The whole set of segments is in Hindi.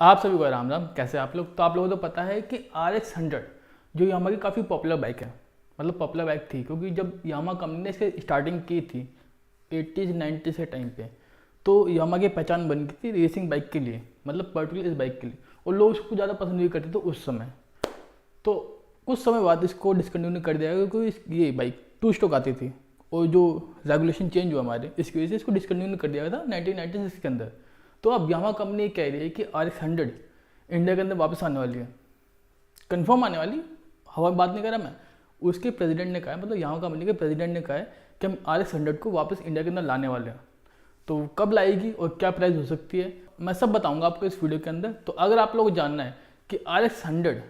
आप सभी को राम राम। कैसे आप लोग? तो आप लोगों को तो पता है कि RX 100 जो यामा की काफ़ी पॉपुलर बाइक है, मतलब पॉपुलर बाइक थी क्योंकि जब यामा कंपनी ने इसकी स्टार्टिंग की थी 80s 90s के टाइम पे, तो यामा की पहचान बन गई थी रेसिंग बाइक के लिए, मतलब पर्टिकुलर इस बाइक के लिए। और लोग उसको ज़्यादा पसंद भी करते थे उस समय। तो कुछ समय बाद इसको डिसकंटिन्यू कर दिया गया क्योंकि ये बाइक 2 स्ट्रोक आती थी और जो रेगुलेशन चेंज हुआ हमारे, इसकी वजह से इसको डिसकंटिन्यू कर दिया गया था 1996 के अंदर। तो अब यामा कंपनी कह रही है कि RX 100 इंडिया के अंदर वापस आने वाली है, कंफर्म आने वाली, हवा में बात नहीं कर रहा मैं। उसके प्रेसिडेंट ने कहा है, मतलब यामा कंपनी के प्रेसिडेंट ने कहा है कि हम RX 100 को वापस इंडिया के अंदर लाने वाले हैं। तो कब लाएगी और क्या प्राइस हो सकती है, मैं सब बताऊंगा आपको इस वीडियो के अंदर। तो अगर आप लोग जानना है कि RX 100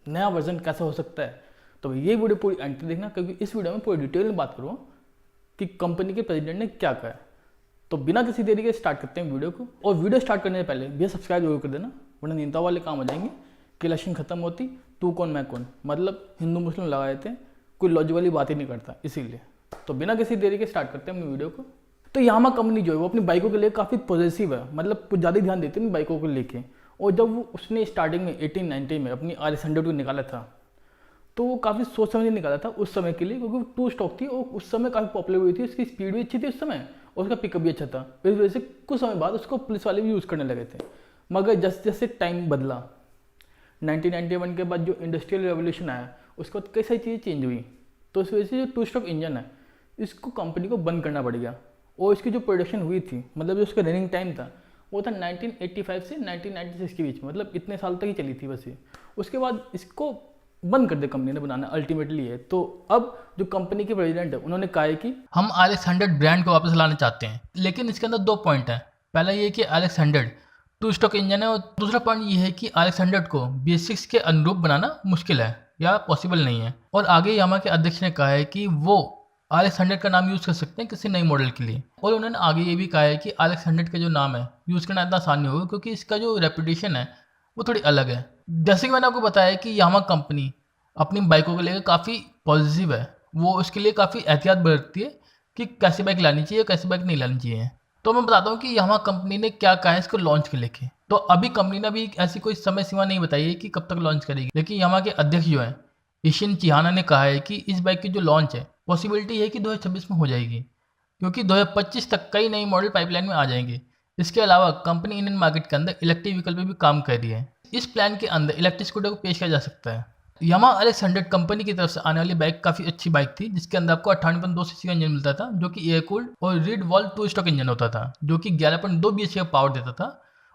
नया वर्जन कैसा हो सकता है, तो ये वीडियो पूरी एंड तक देखना, क्योंकि इस वीडियो में पूरी डिटेल में बात करूँगा कि कंपनी के प्रेसिडेंट ने क्या कहा है। तो बिना किसी देरी के स्टार्ट करते हैं वीडियो को। और वीडियो स्टार्ट करने से पहले भैया सब्सक्राइब जरूर कर देना, वरना नींदा वाले काम हो जाएंगे कि इलेक्शन खत्म होती तू कौन मैं कौन, मतलब हिंदू मुस्लिम लगा देते हैं, कोई लॉजिक वाली बात ही नहीं करता, इसीलिए। तो बिना किसी देरी के स्टार्ट करते हैं अपनी वीडियो को। तो यामा कंपनी जो है वो अपनी बाइकों के लिए काफ़ी पॉजिटिव है, मतलब कुछ ज़्यादा ध्यान देती है अपनी बाइकों को लेके। और जब वो उसने स्टार्टिंग में 1890 में अपनी RX 100 को निकाला था, तो वो काफ़ी सोच समझ के निकाला था उस समय के लिए, क्योंकि वो 2 स्टॉक थी और उस समय काफ़ी पॉपुलर हुई थी, उसकी स्पीड भी अच्छी थी उस समय और उसका पिकअप भी अच्छा था। इस वजह से कुछ समय बाद उसको पुलिस वाले भी यूज़ करने लगे थे। मगर जैसे जैसे टाइम बदला, 1991 के बाद जो इंडस्ट्रियल रेवोल्यूशन आया, उसके बाद कई सारी चीज़ें चेंज हुई। तो इस वजह से जो 2 स्ट्रोक इंजन है, इसको कंपनी को बंद करना पड़ गया। और इसकी जो प्रोडक्शन हुई थी, मतलब जो उसका रनिंग टाइम था, वो था 1985 से 1996 के बीच में, मतलब इतने साल तक ही चली थी बस ये। उसके बाद इसको बंद कर दिया कंपनी ने बनाना, अल्टीमेटली है। तो अब जो कंपनी के प्रेसिडेंट है, उन्होंने कहा है कि हम RX 100 ब्रांड को वापस लाना चाहते हैं, लेकिन इसके अंदर 2 पॉइंट हैं। पहला ये कि RX 100 2 स्ट्रोक इंजन है और दूसरा पॉइंट ये है कि RX 100 को BS6 के अनुरूप बनाना मुश्किल है या पॉसिबल नहीं है। और आगे यामा के अध्यक्ष ने कहा है कि वो RX 100 का नाम यूज़ कर सकते हैं किसी नई मॉडल के लिए। और उन्होंने आगे ये भी कहा है कि RX 100 का जो नाम है यूज़ करना इतना आसान नहीं होगा, क्योंकि इसका जो रेपुटेशन है वो थोड़ी अलग है। जैसे कि मैंने आपको बताया कि यामा कंपनी अपनी बाइकों को लेकर काफ़ी पॉजिटिव है, वो उसके लिए काफ़ी एहतियात बरतती है कि कैसी बाइक लानी चाहिए, कैसी बाइक नहीं लानी चाहिए। तो मैं बताता हूँ कि यामा कंपनी ने क्या कहा है इसको लॉन्च के लेके। तो अभी कंपनी ने अभी ऐसी कोई समय सीमा नहीं बताई है कि कब तक लॉन्च करेगी, लेकिन यामा के अध्यक्ष जो है ईशिन चिहाना ने कहा है कि इस बाइक की जो लॉन्च है पॉसिबिलिटी है कि 2026 में हो जाएगी, क्योंकि 2025 तक कई नई मॉडल पाइपलाइन में आ जाएंगे। इसके अलावा कंपनी इंडियन मार्केट के अंदर इलेक्ट्रिक व्हीकल पर भी काम कर रही है। इस प्लान के अंदर इलेक्ट्रिक स्कूटर को पेश किया जा सकता है। यामा RX 100 कंपनी की तरफ से आने वाली बाइक काफ़ी अच्छी बाइक थी, जिसके अंदर आपको 98.2 सीसी का इंजन मिलता था, जो कि एयर कूल्ड और रीड वॉल्व 2 स्ट्रोक इंजन होता था, जो कि 11.2 bhp का पावर देता था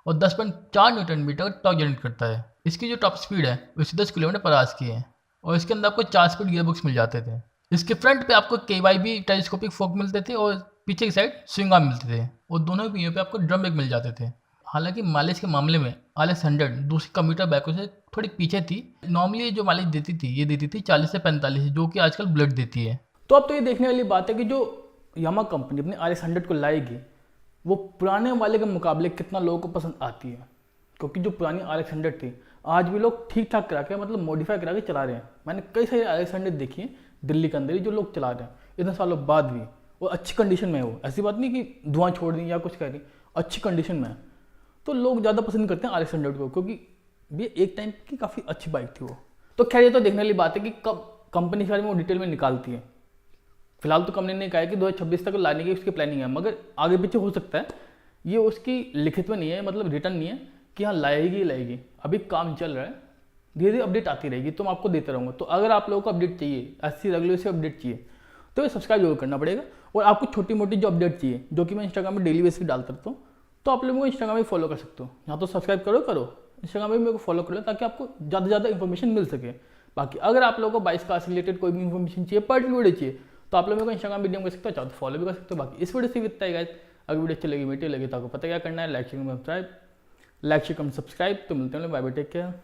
और 10.4 न्यूटन मीटर टॉर्क जनरेट करता है। इसकी जो टॉप स्पीड है वो 10 किलोमीटर पर आवर्स की है और इसके अंदर आपको 4 स्पीड गियरबॉक्स मिल जाते थे। इसके फ्रंट पे आपको KYB टेलीस्कोपिक फोक मिलते थे और पीछे की साइड स्विंग आर्म मिलते थे और दोनों पहियों पे आपको ड्रम ब्रेक मिल जाते थे। हालांकि माइलेज के मामले में RX 100 दूसरी कंप्यूटर बाइकों से थोड़ी पीछे थी। नॉर्मली जो माइलेज देती थी ये देती थी 40 से 45, जो कि आजकल बुलेट देती है। तो अब तो ये देखने वाली बात है कि जो यामा कंपनी अपने RX 100 को लाएगी, वो पुराने वाले के मुकाबले कितना लोगों को पसंद आती है। क्योंकि जो पुरानी RX 100 थी, आज भी लोग ठीक ठाक करा के, मतलब मॉडिफाई करा के चला रहे हैं। मैंने कई सारे RX 100 देखी हैं दिल्ली के अंदर ही, जो लोग चला रहे हैं इतने सालों बाद भी, और अच्छी कंडीशन में है वो। ऐसी बात नहीं कि धुआं छोड़ दी या कुछ कह रही, अच्छी कंडीशन में है। तो लोग ज़्यादा पसंद करते हैं RX 100 को, क्योंकि ये एक टाइम की काफ़ी अच्छी बाइक थी वो। तो खैर ये तो देखने वाली बात है कि कब कंपनी के बारे में वो डिटेल में निकालती है। फिलहाल तो कंपनी ने कहा है कि 2026 तक लाने की उसकी प्लानिंग है, मगर आगे पीछे हो सकता है। ये उसकी लिखित में नहीं है, मतलब रिटर्न नहीं है कि हाँ लाएगी ही लाएगी। अभी काम चल रहा है, धीरे धीरे अपडेट आती रहेगी, तो मैं आपको देता रहूँगा। तो अगर आप लोगों को अपडेट चाहिए, ऐसी रेगुलर से अपडेट चाहिए, तो ये सब्सक्राइब जरूर करना पड़ेगा। और आपको छोटी मोटी जो अपडेट चाहिए, जो कि मैं इंस्टाग्राम में डेली बेसिस पे डालता रहता हूँ, तो आप लोगों को इंस्टाग्राम में फॉलो कर सकते हो। यहाँ तो सब्सक्राइब करो, इंस्टाग्राम में मेरे को फॉलो कर लो, ताकि आपको ज़्यादा से ज़्यादा इन्फॉर्मेशन मिल सके। बाकी अगर आप लोगों को 22 कार से रिलेटेड कोई भी इन्फॉर्मेशन चाहिए, पर्टिकुलर वीडियो चाहिए, तो आप लोग मेरे को इंस्टाग्राम वीडियो कर सकते हो, चाहो तो फॉलो भी कर सकते हो। बाकी इस वीडियो से भी इतना ही गाइस। अगर वीडियो अच्छी लगी, वीडियो लगी तो आपको पता क्या करना है, लाइक शेयर सब्सक्राइब। तो मिलते हैं, बाय बाय, टेक केयर।